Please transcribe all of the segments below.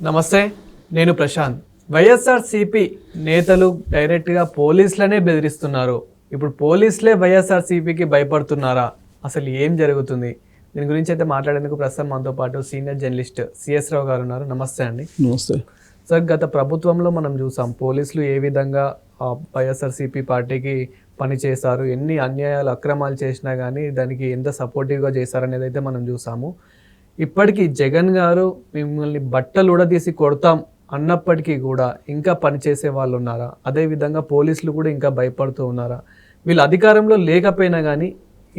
నమస్తే, నేను ప్రశాంత్. వైఎస్ఆర్సీపీ నేతలు డైరెక్ట్గా పోలీసులనే బెదిరిస్తున్నారు. ఇప్పుడు పోలీసులే వైఎస్ఆర్సీపీకి భయపడుతున్నారా? అసలు ఏం జరుగుతుంది? దీని గురించి అయితే మాట్లాడేందుకు ప్రస్తుతం మనతో పాటు సీనియర్ జర్నలిస్ట్ సిఎస్ రావు గారు ఉన్నారు. నమస్తే అండి. నమస్తే సార్, గత ప్రభుత్వంలో మనం చూసాం పోలీసులు ఏ విధంగా వైఎస్ఆర్సీపీ పార్టీకి పనిచేశారు, ఎన్ని అన్యాయాలు అక్రమాలు చేసినా కానీ దానికి ఎంత సపోర్టివ్గా చేశారనేది అయితే మనం చూసాము. ఇప్పటికీ జగన్ గారు మిమ్మల్ని బట్టలు ఉడదీసి కొడతాం అన్నప్పటికీ కూడా ఇంకా పనిచేసే వాళ్ళు ఉన్నారా? అదేవిధంగా పోలీసులు కూడా ఇంకా భయపడుతూ ఉన్నారా? వీళ్ళు అధికారంలో లేకపోయినా కానీ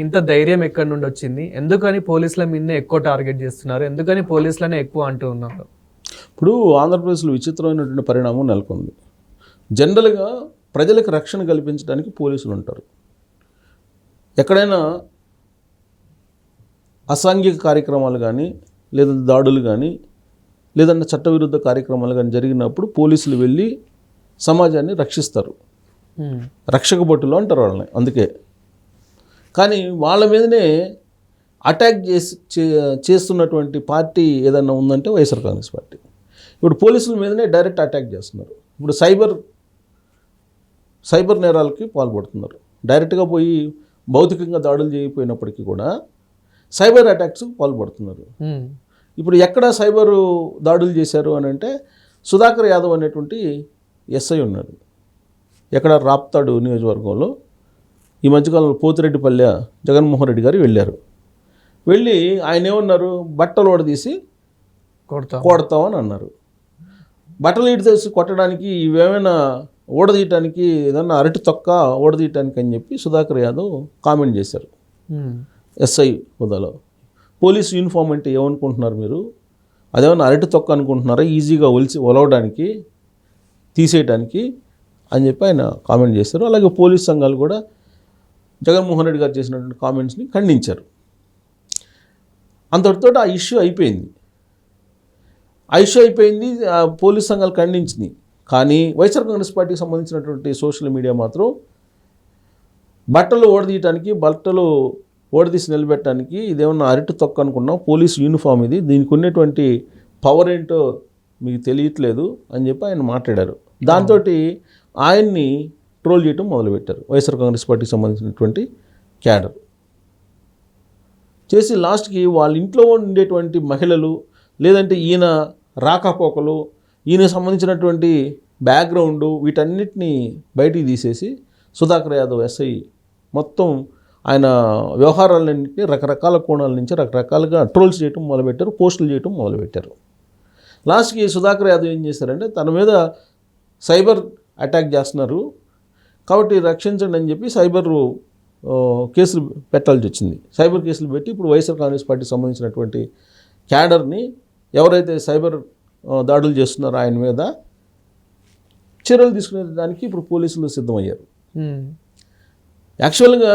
ఇంత ధైర్యం ఎక్కడి నుండి వచ్చింది? ఎందుకని పోలీసుల మీదనే ఎక్కువ టార్గెట్ చేస్తున్నారు? ఎందుకని పోలీసులనే ఎక్కువ అంటూ ఉన్నారు? ఇప్పుడు ఆంధ్రప్రదేశ్లో విచిత్రమైనటువంటి పరిణామం నెలకొంది. జనరల్గా ప్రజలకు రక్షణ కల్పించడానికి పోలీసులు ఉంటారు. ఎక్కడైనా అసాంఘిక కార్యక్రమాలు కానీ లేదంటే దాడులు కానీ లేదంటే చట్టవిరుద్ధ కార్యక్రమాలు కానీ జరిగినప్పుడు పోలీసులు వెళ్ళి సమాజాన్ని రక్షిస్తారు. రక్షక భటులు అంటారు వాళ్ళని. అందుకే కానీ వాళ్ళ మీదనే అటాక్ చేస్తున్నటువంటి పార్టీ ఏదన్నా ఉందంటే వైఎస్ఆర్ కాంగ్రెస్ పార్టీ. ఇప్పుడు పోలీసుల మీదనే డైరెక్ట్ అటాక్ చేస్తున్నారు. ఇప్పుడు సైబర్ నేరాలకి పాల్పడుతున్నారు. డైరెక్ట్గా పోయి భౌతికంగా దాడులు చేయకపోయినప్పటికీ కూడా సైబర్ అటాక్స్ పాల్పడుతున్నారు. ఇప్పుడు ఎక్కడ సైబర్ దాడులు చేశారు అని అంటే సుధాకర్ యాదవ్ అనేటువంటి ఎస్ఐ ఉన్నాడు. ఎక్కడ రాప్తాడు నియోజకవర్గంలో ఈ మధ్యకాలంలో పోతిరెడ్డిపల్లె జగన్మోహన్ రెడ్డి గారు వెళ్ళారు. వెళ్ళి ఆయన ఏమన్నారు, బట్టలు ఓడదీసి కొడతామని అన్నారు. బట్టలు తీసి కొట్టడానికి ఇవేమైనా ఓడదీయటానికి ఏదన్నా అరటి తొక్క ఓడదీయటానికి అని చెప్పి సుధాకర్ యాదవ్ కామెంట్ చేశారు. ఎస్ఐ హోదాలో పోలీసు యూనిఫామ్ అంటే ఏమనుకుంటున్నారు మీరు? అదేమన్నా అరటి తొక్క అనుకుంటున్నారా ఈజీగా ఒలవడానికి తీసేయడానికి అని చెప్పి ఆయన కామెంట్ చేశారు. అలాగే పోలీస్ సంఘాలు కూడా జగన్మోహన్ రెడ్డి గారు చేసినటువంటి కామెంట్స్ని ఖండించారు. అంతటితో ఆ ఇష్యూ అయిపోయింది. ఆ పోలీస్ సంఘాలు ఖండించింది. కానీ వైఎస్ఆర్ కాంగ్రెస్ పార్టీకి సంబంధించినటువంటి సోషల్ మీడియా మాత్రం బట్టలు ఓడదీసి నిలబెట్టడానికి ఇదేమన్నా అరటి తొక్క అనుకున్నాం, పోలీసు యూనిఫామ్ ఇది, దీనికి ఉన్నటువంటి పవర్ ఏంటో మీకు తెలియట్లేదు అని చెప్పి ఆయన మాట్లాడారు. దాంతో ఆయన్ని ట్రోల్ చేయడం మొదలుపెట్టారు వైఎస్ఆర్ కాంగ్రెస్ పార్టీకి సంబంధించినటువంటి క్యాడర్. చేసి లాస్ట్కి వాళ్ళ ఇంట్లో ఉండేటువంటి మహిళలు లేదంటే ఈయన రాకపోకలు, ఈయనకు సంబంధించినటువంటి బ్యాక్గ్రౌండ్ వీటన్నిటిని బయటికి తీసేసి సుధాకర్ యాదవ్ ఎస్ఐ మొత్తం ఆయన వ్యవహారాలన్నింటినీ రకరకాల కోణాల నుంచి రకరకాలుగా ట్రోల్స్ చేయటం మొదలుపెట్టారు, పోస్టులు చేయటం మొదలుపెట్టారు. లాస్ట్కి సుధాకర్ యాదవ్ ఏం చేశారంటే తన మీద సైబర్ అటాక్ చేస్తున్నారు కాబట్టి రక్షించండి అని చెప్పి సైబర్ కేసులు పెట్టాల్సి వచ్చింది. సైబర్ కేసులు పెట్టి ఇప్పుడు వైఎస్ఆర్ కాంగ్రెస్ పార్టీకి సంబంధించినటువంటి క్యాడర్ని ఎవరైతే సైబర్ దాడులు చేస్తున్నారో ఆయన మీద చర్యలు తీసుకునే దానికి ఇప్పుడు పోలీసులు సిద్ధమయ్యారు. యాక్చువల్గా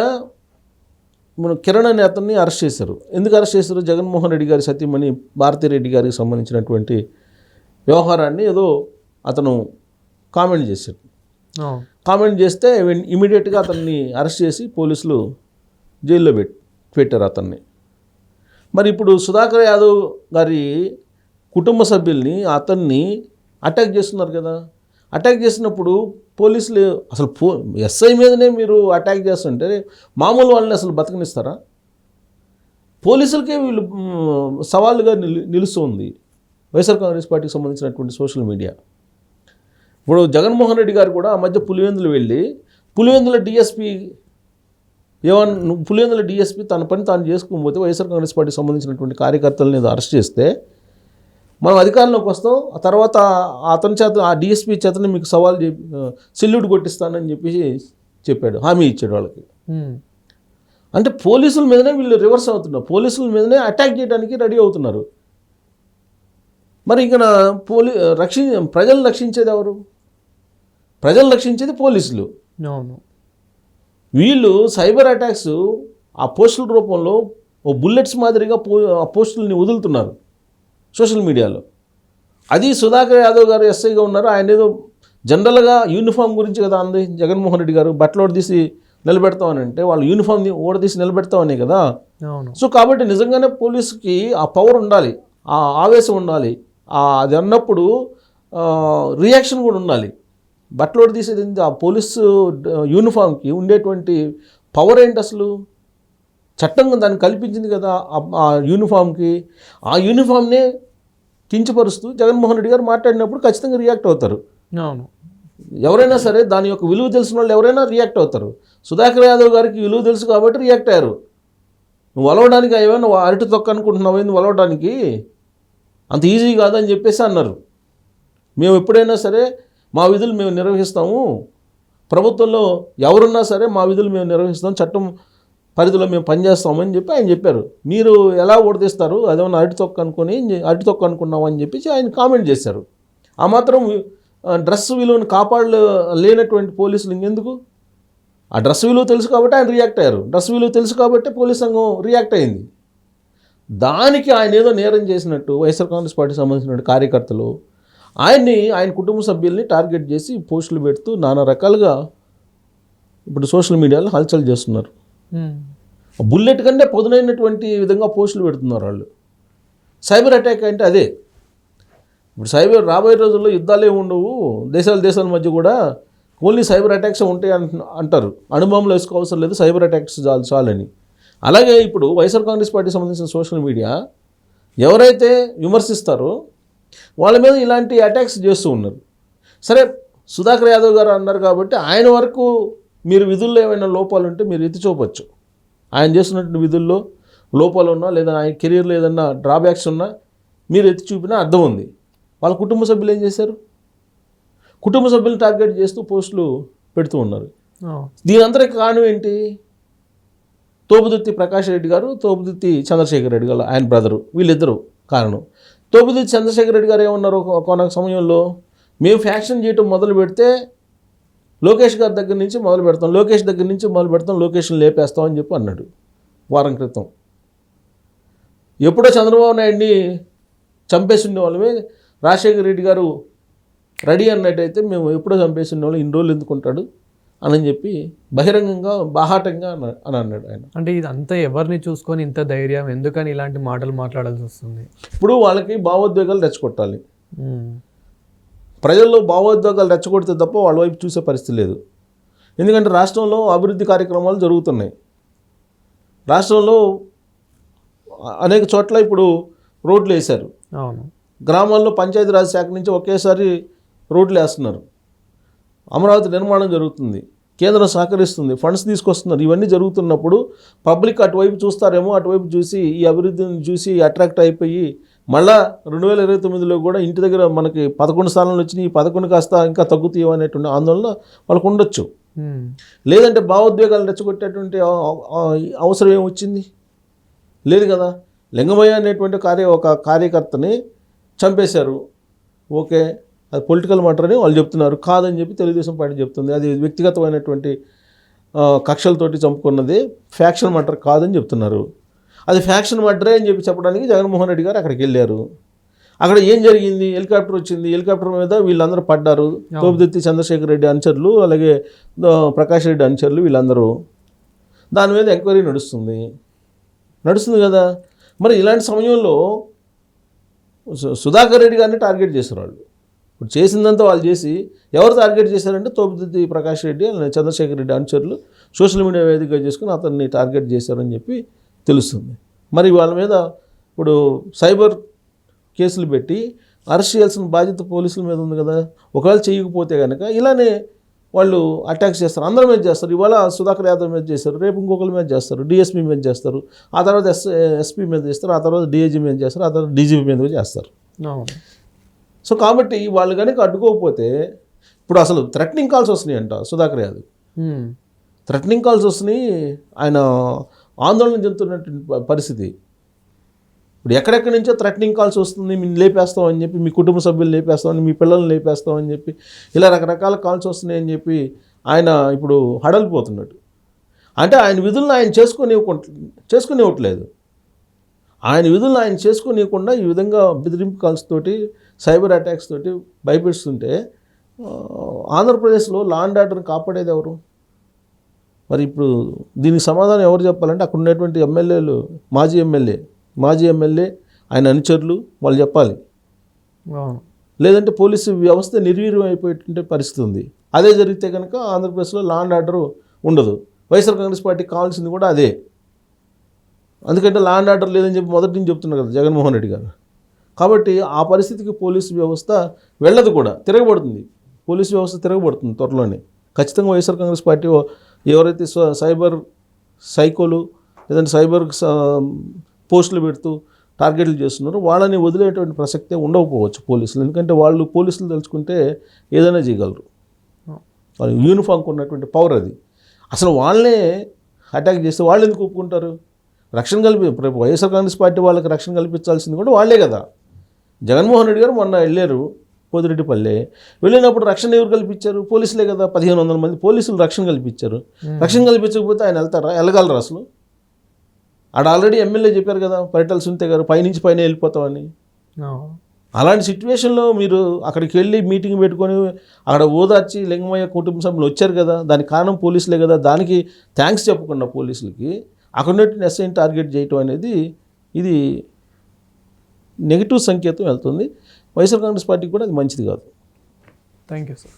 మనం కిరణ్ అనే అతన్ని అరెస్ట్ చేశారు. ఎందుకు అరెస్ట్ చేశారు? జగన్మోహన్ రెడ్డి గారి సతీమణి భారతిరెడ్డి గారికి సంబంధించినటువంటి వ్యవహారాన్ని ఏదో అతను కామెంట్ చేశాడు. కామెంట్ చేస్తే ఇమీడియట్గా అతన్ని అరెస్ట్ చేసి పోలీసులు జైల్లో పెట్టారు అతన్ని. మరి ఇప్పుడు సుధాకర్ యాదవ్ గారి కుటుంబ సభ్యుల్ని అతన్ని అటాక్ చేస్తున్నారు కదా. అటాక్ చేసినప్పుడు పోలీసులు అసలు ఎస్ఐ మీదనే మీరు అటాక్ చేస్తుంటే మామూలు వాళ్ళని అసలు బతకనిస్తారా? పోలీసులకే వీళ్ళు సవాళ్ళుగా నిలుస్తుంది వైఎస్ఆర్ కాంగ్రెస్ పార్టీకి సంబంధించినటువంటి సోషల్ మీడియా. ఇప్పుడు జగన్మోహన్ రెడ్డి గారు కూడా ఆ మధ్య పులివెందులు వెళ్ళి పులివెందుల డిఎస్పీ తన పని తాను చేసుకోకపోతే వైఎస్ఆర్ కాంగ్రెస్ పార్టీకి సంబంధించినటువంటి కార్యకర్తలను ఏదో అరెస్ట్ చేస్తే మనం అధికారంలోకి వస్తాం, ఆ తర్వాత అతని చేత ఆ డిఎస్పీ చేతనే మీకు సెల్యూట్ కొట్టిస్తానని చెప్పాడు, హామీ ఇచ్చాడు వాళ్ళకి. అంటే పోలీసుల మీదనే వీళ్ళు రివర్స్ అవుతున్నారు, పోలీసుల మీదనే అటాక్ చేయడానికి రెడీ అవుతున్నారు. మరి ఇక ప్రజలు రక్షించేది ఎవరు? ప్రజలు రక్షించేది పోలీసులు. వీళ్ళు సైబర్ అటాక్స్ ఆ పోస్టుల రూపంలో బుల్లెట్స్ మాదిరిగా ఆ పోస్టులని వదులుతున్నారు సోషల్ మీడియాలో. అది సుధాకర్ యాదవ్ గారు ఎస్ఐగా ఉన్నారు. ఆయన ఏదో జనరల్గా యూనిఫామ్ గురించి కదా అంది జగన్మోహన్ రెడ్డి గారు. బట్టలు ఓడదీసి నిలబెడతామని అంటే వాళ్ళు యూనిఫామ్ ఓడదీసి నిలబెడతామని కదా. సో కాబట్టి నిజంగానే పోలీసుకి ఆ పవర్ ఉండాలి, ఆ ఆవేశం ఉండాలి. అది అన్నప్పుడు రియాక్షన్ కూడా ఉండాలి. బట్టలోడు తీసేది ఏంటి? ఆ పోలీసు యూనిఫామ్కి ఉండేటువంటి పవర్ ఏంటి అసలు? చట్టం దాన్ని కల్పించింది కదా ఆ యూనిఫామ్కి. ఆ యూనిఫామ్నే కించపరుస్తూ జగన్మోహన్ రెడ్డి గారు మాట్లాడినప్పుడు ఖచ్చితంగా రియాక్ట్ అవుతారు. అవును. ఎవరైనా సరే దాని యొక్క విలువ తెలిసిన వాళ్ళు ఎవరైనా రియాక్ట్ అవుతారు. సుధాకర్ యాదవ్ గారికి విలువ తెలుసు కాబట్టి రియాక్ట్ అయ్యారు. నువ్వు వలవడానికి ఏమైనా అరటి తొక్క అనుకుంటున్నావు, ఏంది వలవడానికి? అంత ఈజీ కాదని చెప్పేసి అన్నారు. మేము ఎప్పుడైనా సరే మా విధులు మేము నిర్వహిస్తాము, ప్రభుత్వంలో ఎవరున్నా సరే మా విధులు మేము నిర్వహిస్తాం, చట్టం పరిధిలో మేము పనిచేస్తామని చెప్పి ఆయన చెప్పారు. మీరు ఎలా ఓడిస్తారు, అదేమన్నా అరటి తొక్క అనుకుని అరటి తొక్క అనుకున్నాం అని చెప్పి ఆయన కామెంట్ చేశారు. ఆ మాత్రం డ్రెస్ విలువను లేనటువంటి పోలీసులు ఇంకెందుకు? ఆ డ్రెస్ విలువ తెలుసు కాబట్టి ఆయన రియాక్ట్ అయ్యారు. డ్రెస్ విలువ తెలుసు కాబట్టి పోలీస్ సంఘం రియాక్ట్ అయింది. దానికి ఆయన ఏదో నేరం చేసినట్టు వైఎస్ఆర్ కాంగ్రెస్ పార్టీకి సంబంధించిన కార్యకర్తలు ఆయన కుటుంబ సభ్యుల్ని టార్గెట్ చేసి పోస్టులు పెడుతూ నానా రకాలుగా ఇప్పుడు సోషల్ మీడియాలో హల్చల్ చేస్తున్నారు. బుల్లెట్ కంటే పదునైనటువంటి విధంగా పోస్టులు పెడుతున్నారు వాళ్ళు. సైబర్ అటాక్ అంటే అదే. ఇప్పుడు సైబర్ రాబోయే రోజుల్లో యుద్ధాలే ఉండవు, దేశాల మధ్య కూడా ఓన్లీ సైబర్ అటాక్స్ ఉంటాయి అంటారు. అణుబాంబులు వేసుకో అవసరం లేదు, సైబర్ అటాక్స్ చాలని. అలాగే ఇప్పుడు వైఎస్ఆర్ కాంగ్రెస్ పార్టీకి సంబంధించిన సోషల్ మీడియా ఎవరైతే విమర్శిస్తారో వాళ్ళ మీద ఇలాంటి అటాక్స్ చేస్తూ ఉన్నారు. సరే, సుధాకర్ యాదవ్ గారు అన్నారు కాబట్టి ఆయన వరకు మీరు విధుల్లో ఏమైనా లోపాలు ఉంటే మీరు ఎత్తి చూపొచ్చు. ఆయన చేస్తున్నటువంటి విధుల్లో లోపాలు ఉన్నా లేదా ఆయన కెరీర్లో ఏదన్నా డ్రాబ్యాక్స్ ఉన్నా మీరు ఎత్తి చూపినా అర్థం ఉంది. వాళ్ళ కుటుంబ సభ్యులు ఏం చేశారు? కుటుంబ సభ్యులను టార్గెట్ చేస్తూ పోస్టులు పెడుతూ ఉన్నారు. దీని అంతరికి కారణం ఏంటి? తోపుదుర్తి ప్రకాష్ రెడ్డి గారు, తోపుదుర్తి చంద్రశేఖర్ రెడ్డి గారు ఆయన బ్రదరు, వీళ్ళిద్దరూ కారణం. తోపుదుర్తి చంద్రశేఖర్ రెడ్డి గారు ఏమన్నారు కొన సమయంలో, మేము ఫ్యాక్షన్ చేయటం మొదలు పెడితే లోకేష్ గారి దగ్గర నుంచి మొదలు పెడతాం, లోకేష్ని లేపేస్తాం అని చెప్పి అన్నాడు వారం క్రితం. ఎప్పుడో చంద్రబాబు నాయుడిని చంపేసి ఉండేవాళ్ళమే, రాజశేఖర రెడ్డి గారు రెడీ అన్నట్టయితే మేము ఎప్పుడో చంపేసి ఉండేవాళ్ళం, ఇన్ని రోజులు ఎందుకుంటాడు అని చెప్పి బహిరంగంగా బాహాటంగా అని అన్నాడు ఆయన. అంటే ఇదంతా ఎవరిని చూసుకొని ఇంత ధైర్యం, ఎందుకని ఇలాంటి మాటలు మాట్లాడాల్సి వస్తుంది? ఇప్పుడు వాళ్ళకి భావోద్వేగాలు రెచ్చగొట్టాలి. ప్రజల్లో భావోద్వేగాలు రెచ్చగొడితే తప్ప వాళ్ళ వైపు చూసే పరిస్థితి లేదు. ఎందుకంటే రాష్ట్రంలో అభివృద్ధి కార్యక్రమాలు జరుగుతున్నాయి. రాష్ట్రంలో అనేక చోట్ల ఇప్పుడు రోడ్లు వేశారు. అవును. గ్రామాల్లో పంచాయతీరాజ్ శాఖ నుంచి ఒకేసారి రోడ్లు వేస్తున్నారు. అమరావతి నిర్మాణం జరుగుతుంది, కేంద్రం సహకరిస్తుంది, ఫండ్స్ తీసుకొస్తున్నారు. ఇవన్నీ జరుగుతున్నప్పుడు పబ్లిక్ అటువైపు చూస్తారేమో, అటువైపు చూసి ఈ అభివృద్ధిని చూసి అట్రాక్ట్ అయిపోయి మళ్ళా 2029లో కూడా ఇంటి దగ్గర మనకి 11 స్థానాలు వచ్చినాయి, ఈ 11 కాస్త ఇంకా తగ్గుతాయి అనేటువంటి ఆందోళన వాళ్ళకు ఉండొచ్చు. లేదంటే భావోద్వేగాలు రెచ్చగొట్టేటువంటి అవసరం ఏమొచ్చింది? లేదు కదా. లింగమయ్య అనేటువంటి ఒక కార్యకర్తని చంపేశారు, ఓకే, అది పొలిటికల్ మ్యాటర్ అని వాళ్ళు చెప్తున్నారు. కాదని చెప్పి తెలుగుదేశం పార్టీ చెప్తుంది. అది వ్యక్తిగతమైనటువంటి కక్షలతోటి చంపుకున్నది, ఫ్యాక్షన్ మ్యాటర్ కాదని చెప్తున్నారు. అది ఫ్యాక్షన్ మర్డరే అని చెప్పి చెప్పడానికి జగన్మోహన్ రెడ్డి గారు అక్కడికి వెళ్ళారు. అక్కడ ఏం జరిగింది? హెలికాప్టర్ వచ్చింది, హెలికాప్టర్ మీద వీళ్ళందరూ పడ్డారు. తోపుదుర్తి చంద్రశేఖర్ రెడ్డి అనుచరులు, అలాగే ప్రకాష్ రెడ్డి అనుచరులు, వీళ్ళందరూ. దాని మీద ఎంక్వైరీ నడుస్తుంది కదా. మరి ఇలాంటి సమయంలో సుధాకర్ రెడ్డి గారిని టార్గెట్ చేశారు వాళ్ళు. ఇప్పుడు చేసిందంతా వాళ్ళు చేసి ఎవరు టార్గెట్ చేశారంటే తోపుదుర్తి ప్రకాష్ రెడ్డి, చంద్రశేఖర్ రెడ్డి అనుచరులు సోషల్ మీడియా వేదికగా చేసుకుని అతన్ని టార్గెట్ చేశారని చెప్పి తెలుస్తుంది. మరి వాళ్ళ మీద ఇప్పుడు సైబర్ కేసులు పెట్టి అరెస్ట్ చేయాల్సిన బాధ్యత పోలీసుల మీద ఉంది కదా. ఒకవేళ చేయకపోతే కనుక ఇలానే వాళ్ళు అటాక్స్ చేస్తారు, అందరి మీద చేస్తారు. ఇవాళ సుధాకర్ యాదవ్ మీద చేస్తారు, రేపు ఇంకొకరి మీద చేస్తారు, డిఎస్పీ మీద చేస్తారు, ఆ తర్వాత ఎస్పీ మీద చేస్తారు, ఆ తర్వాత డిఐజీ మీద చేస్తారు, ఆ తర్వాత డీజీపీ మీద చేస్తారు. సో కాబట్టి వాళ్ళు కనుక అడ్డుకోకపోతే ఇప్పుడు అసలు థ్రెటనింగ్ కాల్స్ వస్తున్నాయి అంట సుధాకర్ యాదవ్. థ్రెటనింగ్ కాల్స్ వస్తున్నాయి, ఆయన ఆందోళన చెందుతున్నటువంటి పరిస్థితి. ఇప్పుడు ఎక్కడెక్కడి నుంచో థ్రెటనింగ్ కాల్స్ వస్తుంది, మేము లేపేస్తామని చెప్పి, మీ కుటుంబ సభ్యులు లేపేస్తామని, మీ పిల్లల్ని లేపేస్తామని చెప్పి, ఇలా రకరకాల కాల్స్ వస్తున్నాయని చెప్పి ఆయన ఇప్పుడు హడలిపోతున్నాడు. అంటే ఆయన విధులను ఆయన చేసుకునివ్వట్లేదు. ఆయన విధులను ఆయన చేసుకోనివ్వకుండా ఈ విధంగా బెదిరింపు కాల్స్ తోటి, సైబర్ అటాక్స్ తోటి భయపెడుతుంటే ఆంధ్రప్రదేశ్లో లా అండ్ ఆర్డర్ని కాపాడేది ఎవరు? మరి ఇప్పుడు దీనికి సమాధానం ఎవరు చెప్పాలంటే అక్కడ ఉన్నటువంటి ఎమ్మెల్యేలు, మాజీ ఎమ్మెల్యే, ఆయన అనుచరులు వాళ్ళు చెప్పాలి. అవును. లేదంటే పోలీసు వ్యవస్థ నిర్వీర్యం అయిపోయేటువంటి పరిస్థితి ఉంది. అదే జరిగితే కనుక ఆంధ్రప్రదేశ్లో లా అండ్ ఆర్డర్ ఉండదు. వైఎస్ఆర్ కాంగ్రెస్ పార్టీకి కావాల్సింది కూడా అదే. ఎందుకంటే లా అండ్ ఆర్డర్ లేదని చెప్పి మొదటి నుంచి చెప్తున్నారు కదా జగన్మోహన్ రెడ్డి గారు. కాబట్టి ఆ పరిస్థితికి పోలీసు వ్యవస్థ వెళ్ళదు కూడా, తిరగబడుతుంది. పోలీసు వ్యవస్థ తిరగబడుతుంది త్వరలోనే. ఖచ్చితంగా వైఎస్ఆర్ కాంగ్రెస్ పార్టీ ఎవరైతే సైబర్ సైకోలు లేదంటే సైబర్ పోస్టులు పెడుతూ టార్గెట్లు చేస్తున్నారో వాళ్ళని వదిలేటువంటి ప్రసక్తే ఉండకపోవచ్చు పోలీసులు. ఎందుకంటే వాళ్ళు పోలీసులు తలుచుకుంటే ఏదైనా చేయగలరు. వాళ్ళు యూనిఫామ్కి ఉన్నటువంటి పవర్ అది. అసలు వాళ్ళనే అటాక్ చేస్తే వాళ్ళు ఎందుకు ఒప్పుకుంటారు? రక్షణ రేపు వైఎస్ఆర్ కాంగ్రెస్ పార్టీ వాళ్ళకి రక్షణ కల్పించాల్సింది కూడా వాళ్ళే కదా. జగన్మోహన్ రెడ్డి గారు మొన్న వెళ్ళారు పోతిరెడ్డిపల్లె. వెళ్ళినప్పుడు రక్షణ ఎవరు కల్పించారు? పోలీసులే కదా. 1500 మంది పోలీసులు రక్షణ కల్పించారు. రక్షణ కల్పించకపోతే ఆయన వెళ్తారా? వెళ్ళగలరా అసలు? ఆడ ఆల్రెడీ ఎమ్మెల్యే చెప్పారు కదా పరిటాల సునీత గారు, పైనుంచి పైన వెళ్ళిపోతామని. అలాంటి సిచ్యువేషన్లో మీరు అక్కడికి వెళ్ళి మీటింగ్ పెట్టుకొని అక్కడ ఓదార్చి లింగమయ్య కుటుంబ సభ్యులు వచ్చారు కదా, దానికి కారణం పోలీసులే కదా. దానికి థ్యాంక్స్ చెప్పకుండా పోలీసులకి అక్కడ ఉన్నటువంటి ఎస్ఐని టార్గెట్ చేయటం అనేది ఇది నెగిటివ్ సంకేతం వెళ్తుంది. వైఎస్ఆర్ కాంగ్రెస్ పార్టీకి కూడా అది మంచిది కాదు. Thank you sir.